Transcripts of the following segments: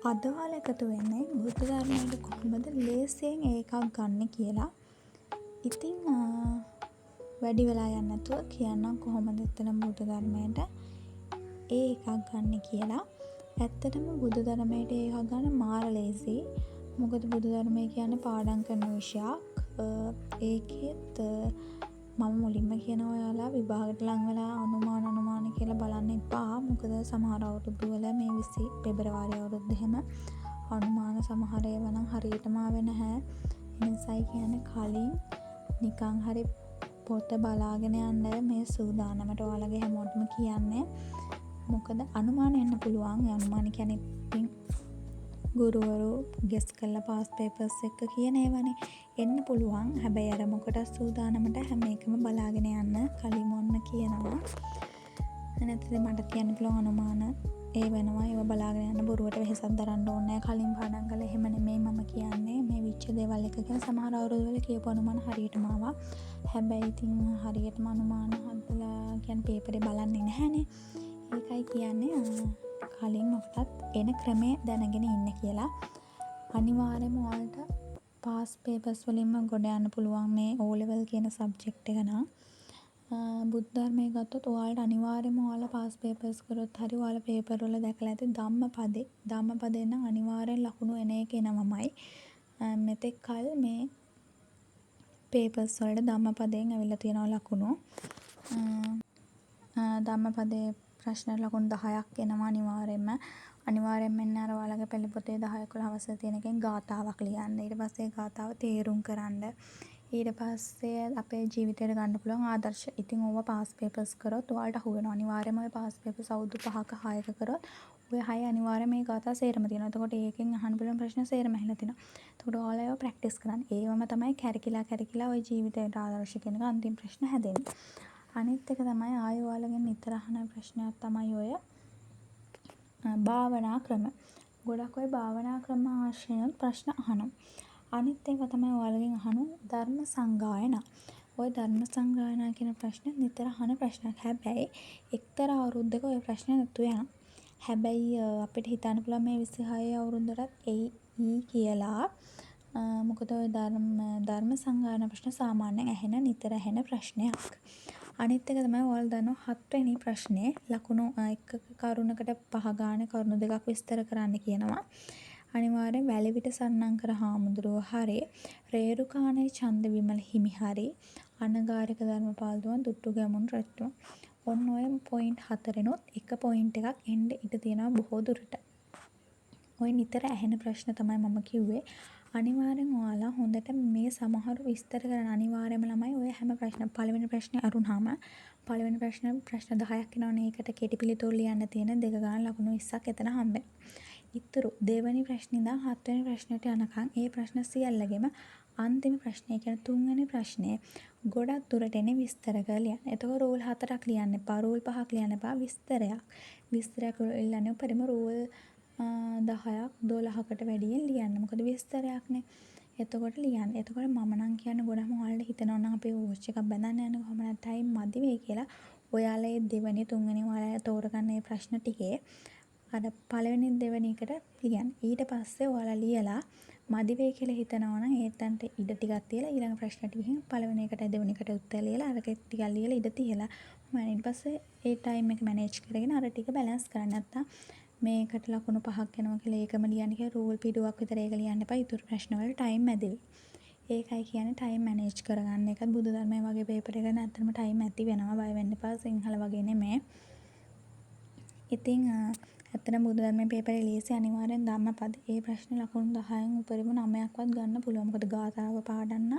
අද ඔයාලා එකතු වෙන්නේ බුද්ධ ධර්මයට කොහොමද ලේසියෙන් එකක් ගන්න කියලා. ඉතින් වැඩි වෙලා යන්නේ නැතුව කියන්නම් කොහොමද එතන බුද්ධ ධර්මයට එකක් ගන්න කියලා. ඇත්තටම බුද්ධ ධර්මයට එකක් ගන්න මාර ලේසි. මොකද බුද්ධ ධර්මය කියන්නේ පාඩම් කරන විෂයක්. ඒකෙත් මම මුලින්ම කියනවා ඔයාලා විභාගයට ලං වෙලා අනුමාන කියලා බලන්න එපා. මොකද සමහර අවුරුදු වල මේ පෙබරවාරි අවුරුද්ද එහෙම අනුමාන සමහර ඒවා නම් හරියටම ආවේ නැහැ. ඒ නිසායි කියන්නේ කලින් නිකන් හරි පොත බලාගෙන යන්න මේ සූදානමට ඔයාලගේ හැමෝටම කියන්නේ. මොකද අනුමාන එන්න පුළුවන්. ඒ අනුමාන කියන්නේ ඉතින් ගුරුවරු ගෙස් කරලා පාස් පේපර්ස් එක කියන ඒවානේ එන්න පුළුවන්. හැබැයි අර මොකටද සූදානමට හැම එකම බලාගෙන යන්න කලින් ඔන්න කියනවා. නැත්නම් මට කියන්න පුළුවන් අනුමාන ඒ වෙනවා. ඒව බලාගෙන යන්න බොරුවට වෙහෙසක් දරන්න ඕනේ නැහැ. කලින් පාඩම් කළා එහෙම නෙමෙයි මම කියන්නේ. මේ විච්ච දේවල් එක ගැන සමහර අවුරුදු වල කියපු අනුමාන හරියටම ආවා. හැබැයි ඉතින් හරියටම අනුමාන හදලා කියන්නේ පේපරේ බලන්නේ නැහැනේ. ඒකයි කියන්නේ කලින් මොකටත් එන ක්‍රමය දැනගෙන ඉන්න කියලා. අනිවාර්යයෙන්ම ඔයාලට පාස් පේපර්ස් වලින්ම ගොඩ යන්න පුළුවන් මේ O level කියන සබ්ජෙක්ට් එක නම්. බුද්ධ ධර්මයේ ගත්තොත් ඔයාලට අනිවාර්යයෙන්ම ඔයාලා පාස් පේපර්ස් කරොත් හරි ඔයාලා පේපර් වල දැකලා ඇති ධම්මපදේ නම් අනිවාර්යෙන් ලකුණු එන එක එනවමයි. මෙතෙක් කල මේ පේපර්ස් වලට ධම්මපදයෙන් ඇවිල්ලා තියෙනවා ලකුණු. ධම්මපදයේ ප්‍රශ්න ලකුණු 10ක් එනවා අනිවාර්යෙන්ම එන්න අර ඔයාලගේ පෙළ පොතේ 10 11 අවශ්‍ය තියෙන එකෙන් ගාථාවක් ලියන්න. ඊට පස්සේ ගාථාව තේරුම් කරන්න. ඊට පස්සේ අපේ ජීවිතේට ගන්න පුළුවන් ආදර්ශ. ඉතින් ඕවා පාස් පේපර්ස් කරොත් ඔයාලට අහු වෙනවා. අනිවාර්යයෙන්ම ඔය පාස් පේපර්ස් අවුරුදු 5ක 6ක කරොත් ඔය 6 අනිවාර්යයෙන්ම මේ ගාථා සේරම තියෙනවා. එතකොට ඒකෙන් අහන්න පුළුවන් ප්‍රශ්න සේරම ඇහිලා තිනවා. එතකොට ඔයාලා ඒවා ප්‍රැක්ටිස් කරන්න. ඒවම තමයි කැරකිලා ඔය ජීවිතේට ආදර්ශ කෙනක අන්තිම ප්‍රශ්න හැදෙන්නේ. අනිත් එක තමයි ආයෙ ඔයාලගෙන් නිතර අහන ප්‍රශ්නයක් තමයි ඔය භාවනා ක්‍රම. ගොඩක් ඔය භාවනා ක්‍රම ආශ්‍රයෙන් ප්‍රශ්න අහනවා. අනිත් ඒවා තමයි ඔයාලගෙන් අහන ධර්ම සංගායනා. ඔය ධර්ම සංගායනා කියන ප්‍රශ්න නිතර අහන ප්‍රශ්නයක්. හැබැයි එක්තරා අවුරුද්දක ඔය ප්‍රශ්න නැතු වෙනවා. හැබැයි අපිට හිතන්න පුළුවන් මේ 26 අවුරුද්දටත් එයි කියලා. මොකද ඔය ධර්ම සංගායනා ප්‍රශ්න සාමාන්‍යයෙන් නිතර ඇහෙන ප්‍රශ්නයක්. අනිත් එක තමයි ඔයාලා දන්නවා 7 වෙනි ප්‍රශ්නේ ලකුණු එක කරුණකට 5 ගානේ කරුණු දෙකක් විස්තර කරන්න කියනවා. අනිවාර්යෙන් වැලිවිට සන්නංකර හාමුදුරුවෝ හරි රේරුකාණේ චන්ද විමල හිමි හරි අනගාരിക ධර්මපාලතුමා දුටුගැමුණු රජතුමා. ඔන්න ඔය පොයින්ට් 4ෙනොත් එක පොයින්ට් එකක් එන්න ඉඩ තියෙනවා බොහෝ දුරට. ඔය නිතර ඇහෙන ප්‍රශ්න තමයි මම කිව්වේ. අනිවාර්යෙන් ඔයාලා හොඳට මේ සමහරු විස්තර කරන අනිවාර්යයෙන්ම ළමයි ඔය හැම ප්‍රශ්න පළවෙනි ප්‍රශ්නේ අරුණාම පළවෙනි ප්‍රශ්න 10ක් එනවනේ. ඒකට කෙටි පිළිතුරු ලියන්න තියෙන දෙක ගන්න ලකුණු 20ක් එතන හම්බෙනවා. ඉතුරු දෙවෙනි ප්‍රශ්නේ ඉඳන් 7 වෙනි ප්‍රශ්නට යනකම් ඒ ප්‍රශ්න සියල්ලගෙම අන්තිම ප්‍රශ්නේ කියන්නේ 3 වෙනි ප්‍රශ්නේ ගොඩක් දුරට එන්නේ විස්තර කරලා ලියන්න. එතකොට රූල් 4ක් ලියන්න එපා. රූල් 5ක් ලියන්න එපා. විස්තරයක් ලියන්න පරිම රූල් 10ක් 12කට වැඩියෙන් ලියන්න. මොකද විස්තරයක්නේ. එතකොට ලියන්න. එතකොට මම නම් කියන්නේ ගොඩක්ම ඔයාලට හිතනවා නම් අපේ වොච් එකක් බඳන්න යන කොහොමද ටයිම් මදි වෙයි කියලා. ඔයාලා මේ දෙවෙනි තුන්වෙනි ඔයාලා තෝරගන්න මේ ප්‍රශ්න ටිකේ අර පළවෙනි දෙවෙනි එකට ලියන්න. ඊට පස්සේ ඔයාලා ලියලා මදි වෙයි කියලා හිතනවා නම් ඒතන්ට ඉඩ ටිකක් තියලා ඊළඟ ප්‍රශ්න ටිකෙන් පළවෙනි එකට දෙවෙනි එකට උත්තර ලියලා අරක ටිකක් ලියලා ඉඩ තියලා ඊට පස්සේ ඒ ටයිම් එක මැනේජ් කරගෙන අර ටික බැලන්ස් කරන්න. නැත්තම් මේකට ලකුණු 5ක් එනවා කියලා ඒකම ලියන්න කියලා රූල් පිටුවක් විතර ඒක ලියන්න එපා. ඊටු ප්‍රශ්න වල ටයිම් ඇදෙවි. ඒකයි කියන්නේ ටයිම් මැනේජ් කරගන්න එකත් බුදු ධර්මයේ වගේ පේපර් එකක නැත්තරම ටයිම් ඇති වෙනවා. බය වෙන්න එපා. සිංහල වගේ නෙමෙයි. ඉතින් ඇත්තටම බුදු ධර්මයේ පේපරේ ලියසි අනිවාර්යෙන් ධම්මපද. ඒ ප්‍රශ්න ලකුණු 10න් උඩරිම 9ක්වත් ගන්න පුළුවන්. මොකද ගාථාව පාඩන්න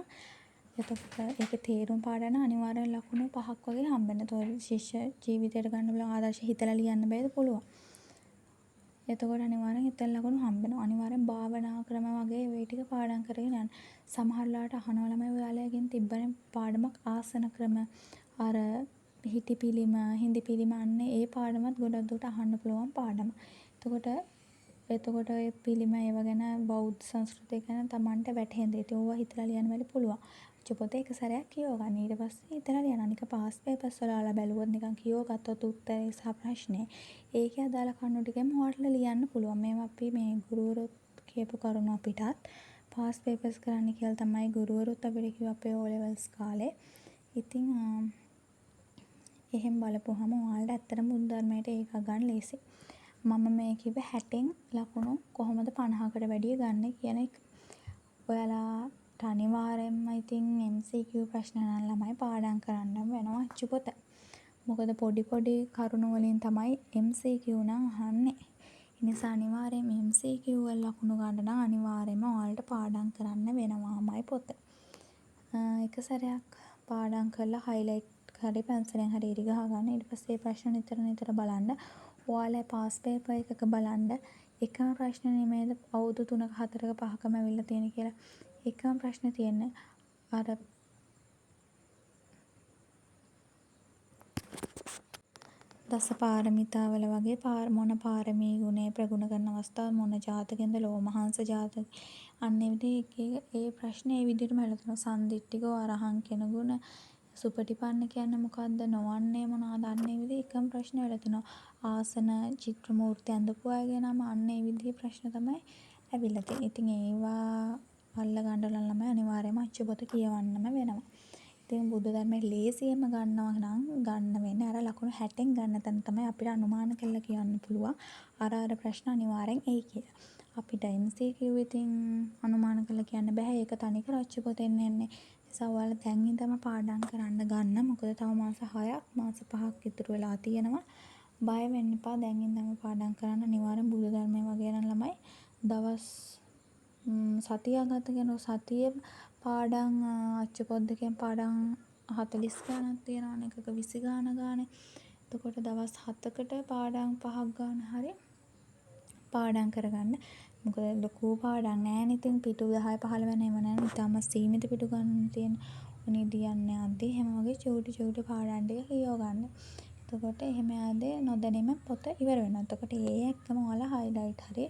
එතකොට ඒකේ තේරුම් පාඩන අනිවාර්යෙන් ලකුණු 5ක් වගේ හම්බෙන්න. ඒතකොට ශිෂ්‍ය ජීවිතයට ගන්න පුළුවන් ආදර්ශ හිතලා ලියන්න බෑද පුළුවන්. එතකොට අනිවාර්යෙන් එතන ලකුණු හම්බෙනවා. අනිවාර්යෙන් භාවනා ක්‍රම වගේ ඒ ටික පාඩම් කරගෙන යන්න. සමහරලාට අහනවා ළමයි ඔයාලගෙන් තිබ්බනේ පාඩමක් ආසන ක්‍රම අර හිටි පිළිම හිඳි පිළිම අන්නේ ඒ පාඩමත් ගොඩක් දුරට අහන්න පුළුවන් පාඩම. එතකොට ඒ පිළිම ඒව ගැන බෞද්ධ සංස්කෘතිය ගැන Tamanට වැටහෙන්න. ඉතින් ඕවා හිතලා ලියන්න වැඩි පුළුවන්. අච්චු පොත එක සැරයක් කියව ගන්න. ඊට පස්සේ ඉතලා ලියනවා. නික පාස් පේපර්ස් වල ඔයාලා බැලුවොත් නිකන් කියව ගත්තොත් උත්තරේ සහ ප්‍රශ්නේ ඒකේ අදාළ කරුණු ටිකෙන් ඔයාලට ලියන්න පුළුවන්. මේවා අපි මේ ගුරුවරුත් කියපු කරුණු අපිටත් පාස් පේපර්ස් කරන්න කියලා තමයි ගුරුවරුත් අපිට කිව්ව අපේ O levels කාලේ. ඉතින් එහෙම බලපුවහම ඔයාලට ඇත්තටම බුදු ධර්මයට ඒකක් ගන්න ලේසි. මම මේ කිව්වේ 60න් ලකුණු කොහොමද 50කට වැඩිය ගන්න කියන එක. ඔයාලාට අනිවාර්යෙන්ම ඉතින් MCQ ප්‍රශ්න නම් ළමයි පාඩම් කරන්න වෙනවා අච්චු පොත. මොකද පොඩි පොඩි කරුණු වලින් තමයි MCQ නම් අහන්නේ. ඒ නිසා අනිවාර්යෙන්ම MCQ වල ලකුණු ගන්න නම් අනිවාර්යෙන්ම ඔයාලට පාඩම් කරන්න වෙනවාමයි පොත. එක සැරයක් පාඩම් කරලා highlight හරි පැන්සලෙන් හරි ඉරි ගහ ගන්න. ඊට පස්සේ ප්‍රශ්න නිතර බලන්න. ඔයාලා පාස් පේපර් එකක බලන්න එකම ප්‍රශ්න නෙමෙයිද අවුරුදු 3ක 4ක 5කම ඇවිල්ලා තියෙන කියලා. එකම ප්‍රශ්න තියෙන්නේ අර දස පාරමිතාවල වගේ මොන පාරමී ගුණේ ප්‍රගුණ කරන අවස්ථාව මොන ජාතකෙන්ද ලෝමහංස ජාතක අන්න ඒ විදිහේ ඒ ප්‍රශ්නේ ඒ විදිහටම ඇවිල්ලා තියෙනවා. සම්දිට්ඨිකෝ අරහං කියන ගුණ සුපටිපන්න කියන්නේ මොකද්ද නොවන්නේ මොනවාද අන්න ඒ විදිහේ එකම ප්‍රශ්න ඇවිල්ලා තිනවා. ආසන චිත්‍ර මූර්ති අඳපු අයගේ නම අන්න ඒ විදිහේ ප්‍රශ්න තමයි ඇවිල්ලා තියෙන්නේ. ඉතින් ඒවා අල්ල ගන්න ළමයි අනිවාර්යයෙන්ම අච්චු පොත කියවන්නම වෙනවා. ඉතින් බුදු ධර්මයේ ලේසියෙන්ම ගන්නවා නම් ගන්න වෙන්නේ අර ලකුණු 60න් ගන්න තැන තමයි අපිට අනුමාන කරලා කියන්න පුළුවන්. අර ප්‍රශ්න අනිවාර්යෙන් එයි කියලා. අපිට MCQ ඉතින් අනුමාන කරලා කියන්න බෑ. ඒක තනිකර අච්චු පොතෙන් එන්නේ. නිසා ඔයාලා දැන් ඉඳන්ම පාඩම් කරන්න ගන්න. මොකද තව මාස 6ක් මාස 5ක් ඉතුරු වෙලා තියෙනවා. බය වෙන්න එපා. දැන් ඉඳන්ම පාඩම් කරන්න අනිවාර්යෙන් බුදු ධර්මයේ වගේ නම් ළමයි දවස් සතියක් ගත කරන සතියේ පාඩම් අච්චු පොත් දෙකෙන් පාඩම් 40 ගණන් තියෙනවනේ එකක 20 ගානේ. එතකොට දවස් 7කට පාඩම් 5ක් ගන්න හරි පාඩම් කරගන්න. මොකද ලොකු පාඩම් නෑනේ. ඉතින් පිටු 10 15 වෙන ඒවා නෑනේ. ඊටම සීමිත පිටු ගන්න තියෙන. උනිදි යන්නේ අද්දි හැම වගේ චූටි පාඩම් ටික කියව ගන්න. එතකොට එහෙම ආදී නොදැනීම පොත ඉවර වෙනවා. එතකොට ඒ එක්කම ඔයාලා highlight හරි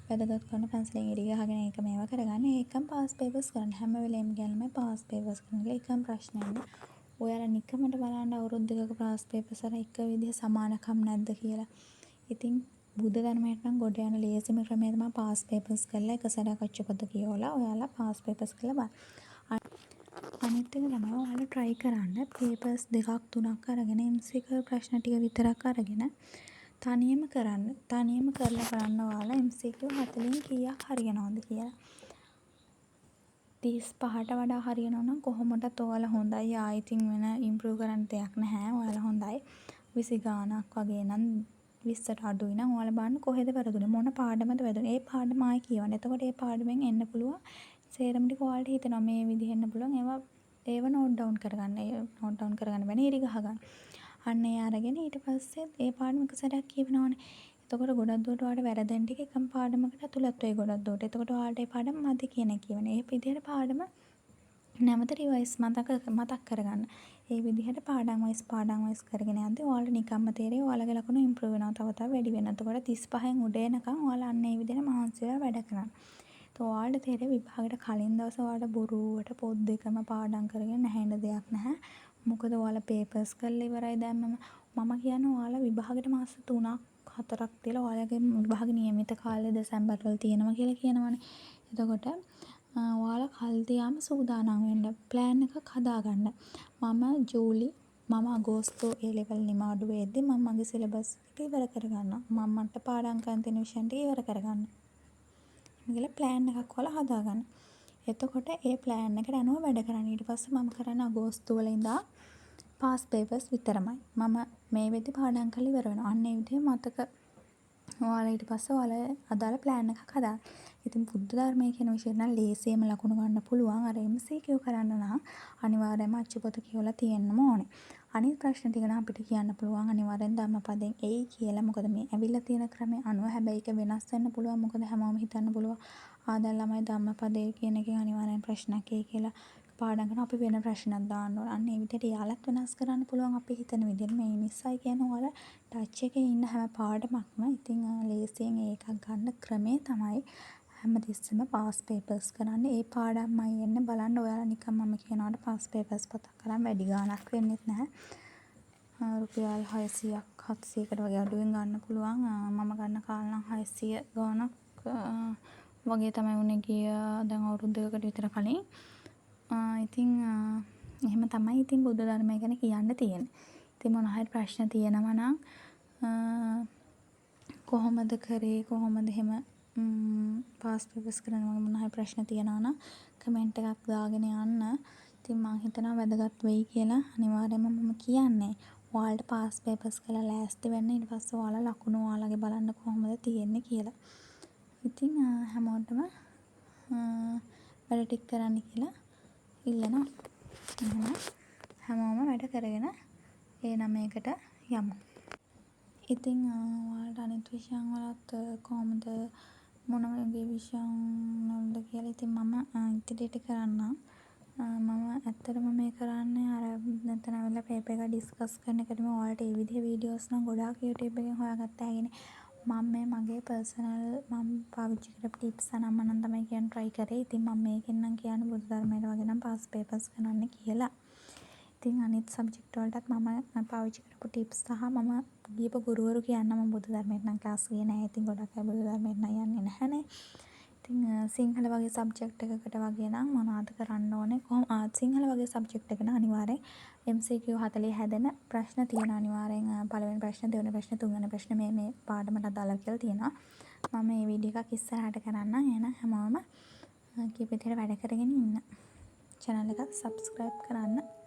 වැදගත් කරන පැන්සලෙන් ඉරි ගහගෙන ඒක මේවා කරගන්න. ඒකම පාස් පේපර්ස් කරන්න. හැම වෙලේම කියන්නම පාස් පේපර්ස් කරන එක එකම ප්‍රශ්නයක්. ඔයාලා නිකමට බලන්න අවුරුදු දෙකක පාස් පේපර්ස් අර එක විදිහ සමානකම් නැද්ද කියලා. ඉතින් බුද්ධ ධර්මයට නම් ගොඩ යන ලේසිම ක්‍රමය තමයි පාස් පේපර්ස් කරලා එක සැරයක් අච්චු පොත කියවලා ඔයාලා පාස් පේපර්ස් කරලා බලන්න. අනිත් එක තමයි ඔයාලා try කරන්න පේපර්ස් 2ක් 3ක් අරගෙන MCQ ප්‍රශ්න ටික විතරක් අරගෙන තනියම කරන්න. තනියම කරලා බලන්න ඔයාලා MCQ 40න් කීයක් හරියනවද කියලා. 35ට වඩා හරියනවා නම් කොහොමදත් ඔයාලා හොඳයි. ආයි ඉතින් වෙන ඉම්ප්‍රූව් කරන්න දෙයක් නැහැ. ඔයාලා හොඳයි. 20 ගාණක් වගේ නම් 20ට අඩුයි නම් ඔයාලා බලන්න කොහෙද වැරදුනේ මොන පාඩමද වැරදුනේ. ඒ පාඩම ආයි කියවන්න. එතකොට ඒ පාඩමෙන් එන්න පුළුවන් සේරම ටික ඔයාලට හිතෙනවා මේ විදිහෙන් එන්න පුළුවන්. ඒව නෝට් ඩවුන් කරගන්න. ඒ නෝට් ඩවුන් කරගන්න බැනේ ඉරි ගහ ගන්න. අන්න ඒ අරගෙන ඊට පස්සේ ඒ පාඩම එක සැරයක් කියවනවනේ. එතකොට ගොඩක් දුරට ඔයාලට වැරදෙන ටික එකම පාඩමකට ඇතුළත් වෙයි ගොඩක් දුරට. එතකොට ඔයාලට ඒ පාඩම මදි කියන එක කියවනේ. ඒ විදිහට පාඩම නැවත රිවයිස් මතක් කරගන්න. ඒ විදිහට පාඩම් වයිස් කරගෙන යද්දී ඔයාලට නිකම්ම තේරෙයි ඔයාලගේ ලකුණු ඉම්ප්‍රූව් වෙනවා. තව වැඩි වෙනවා. එතකොට 35න් උඩ එනකන් ඔයාලා අන්න ඒ විදිහට මහන්සි වෙලා වැඩ කරන්න. ඔයාලට තේරෙයි විභාගයට කලින් දවස් ඔයාලට බොරුවට පොත් දෙකම පාඩම් කරගෙන නැහැ ඉන්න දෙයක් නැහැ. මොකද ඔයාලා පේපර්ස් කරලා ඉවරයි දැම්මම. මම කියන්නේ ඔයාලා විභාගයට මාස 3ක් 4ක් තියලා ඔයාලගේ විභාග නියමිත කාලය දෙසැම්බර් වල තියෙනවා කියලා කියනවනේ. එතකොට ඔයාලා කල්තියාම සූදානම් වෙන්න ප්ලෑන් එකක් හදාගන්න. මම අගෝස්තු A level නිමාඩු වෙද්දී මම මගේ සිලබස් එක ඉවර කරගන්නවා. මට පාඩම් කරන්න තියෙන විෂයන් ටික ඉවර කරගන්න. කියලා ප්ලෑන් එකක් ඔයාලා හදාගන්න. එතකොට ඒ ප්ලෑන් එකට අනුව වැඩ කරන්න. ඊට පස්සේ මම කරන්නේ අගෝස්තු වල ඉඳන් පාස් පේපර්ස් විතරමයි. මම මේ වෙද්දී පාඩම් කරලා ඉවර වෙනවා. අන්න ඒ විදිහේ මතක ඔයාලා ඊට පස්සේ ඔයාලා අදාළ ප්ලෑන් එකක් හදාගන්න. ඉතින් බුද්ධ ධර්මයේ කියන විෂය නම් ලේසියෙම ලකුණු ගන්න පුළුවන්. අර MCQ කරන්න නම් අනිවාර්යයෙන්ම අච්චු පොත කියවලා තියෙන්නම ඕනේ. අනිත් ප්‍රශ්න ටික නම් අපිට කියන්න පුළුවන් අනිවාර්යෙන් ධම්මපදයෙන් එයි කියලා. මොකද මේ ඇවිල්ලා තියෙන ක්‍රමය අනුව හැබැයි ඒක වෙනස් වෙන්න පුළුවන්. මොකද හැමෝම හිතන්න පුළුවන් දැන් ළමයි ධම්මපදයේ කියන එකෙන් අනිවාර්යෙන් ප්‍රශ්නයක් එයි කියලා. පාඩම් කරන අපි වෙන ප්‍රශ්නයක් දාන්න ඕන. අන්න ඒ විදිහට යාලත් වෙනස් කරන්න පුළුවන් අපි හිතන විදිහට. මේ නිසයි කියන්නේ ඔයාලා ටච් එකේ ඉන්න හැම පාඩමක්ම ඉතින් ලේසියෙන් ඒකක් ගන්න ක්‍රමේ තමයි හැමතිස්සෙම පාස් පේපර්ස් කරන්න. ඒ පාඩම්මයි එන්නේ. බලන්න ඔයාලා නිකන් මම කියනවට පාස් පේපර්ස් පොතක් කරන් වැඩි ගාණක් වෙන්නෙත් නැහැ. රුපියල් 600ක් 700කට වගේ අඩුවෙන් ගන්න පුළුවන්. මම ගන්න කාලේ නම් 600 ගාණක් වගේ තමයි වුණේ ගිය දැන් අවුරුදු 2කට විතර කලින්. ඉතින් එහෙම තමයි ඉතින් බුද්ධ ධර්මය ගැන කියන්න තියෙන්නේ. ඉතින් මොන හරි ප්‍රශ්න තියෙනවා නම් කොහොමද කරේ කොහොමද එහෙම පාස් පේපර්ස් කරන්න වගේ මොන හරි ප්‍රශ්න තියෙනවා නම් කමෙන්ට් එකක් දාගෙන යන්න. ඉතින් මම හිතනවා වැදගත් වෙයි කියලා. අනිවාර්යයෙන්ම මම කියන්නේ. ඔයාලට පාස් පේපර්ස් කරලා ලෑස්ති වෙන්න. ඊට පස්සේ ඔයාලා ලකුණු ඔයාලගේ බලන්න කොහොමද තියෙන්නේ කියලා. ඉතින් හැමෝටම වැඩ ටික කරන්න කියලා ඉල්ලනවා. එහෙනම් හැමෝම වැඩ කරගෙන ඒ 9කට යමු. ඉතින් ඔයාලට අනිත් විෂයන් වලත් කොහොමද මොන වගේ විෂයන් වලද කියලා ඉතින් මම ඉදිරියට කරන්නම්. මම ඇත්තටම මේ කරන්නේ අර නැත්නම් ඇවිල්ලා පේපර් එක ඩිස්කස් කරන එකටම ඔයාලට ඒ විදිහේ වීඩියෝස් නම් ගොඩාක් YouTube එකෙන් හොයාගත්ත හැකිනේ. මම මගේ පර්සනල් මම පාවිච්චි කරපු ටිප්ස් අනම්ම නම් තමයි කියන්න try කරේ. ඉතින් මම මේකෙන් නම් කියන්නේ බුද්ධ ධර්මයට වගේ නම් පාස් පේපර්ස් කරන්න කියලා. ඉතින් අනිත් සබ්ජෙක්ට් වලටත් මම පාවිච්චි කරපු ටිප්ස් සහ මම ගියපු ගුරුවරු කියන්න මම බුද්ධ ධර්මයට නම් ක්ලාස් ගියේ නැහැ. ඉතින් ගොඩක් අය බුද්ධ ධර්මයට නම් යන්නේ නැහැනේ. ඉතින් සිංහල වගේ සබ්ජෙක්ට් එකකට වගේ නම් මොනවද කරන්න ඕනේ? සිංහල වගේ සබ්ජෙක්ට් එක නම් අනිවාර්යෙන් MCQ 40 හැදෙන ප්‍රශ්න තියෙනවා අනිවාර්යෙන්. පළවෙනි ප්‍රශ්න, දෙවෙනි ප්‍රශ්න, තුන්වෙනි ප්‍රශ්න මේ පාඩමට අදාළ කියලා තියෙනවා. මම මේ වීඩියෝ එකක් ඉස්සරහට කරන්නම්. එහෙනම් හැමෝම කීප විදිහට වැඩ කරගෙන ඉන්න. channel එක subscribe කරන්න.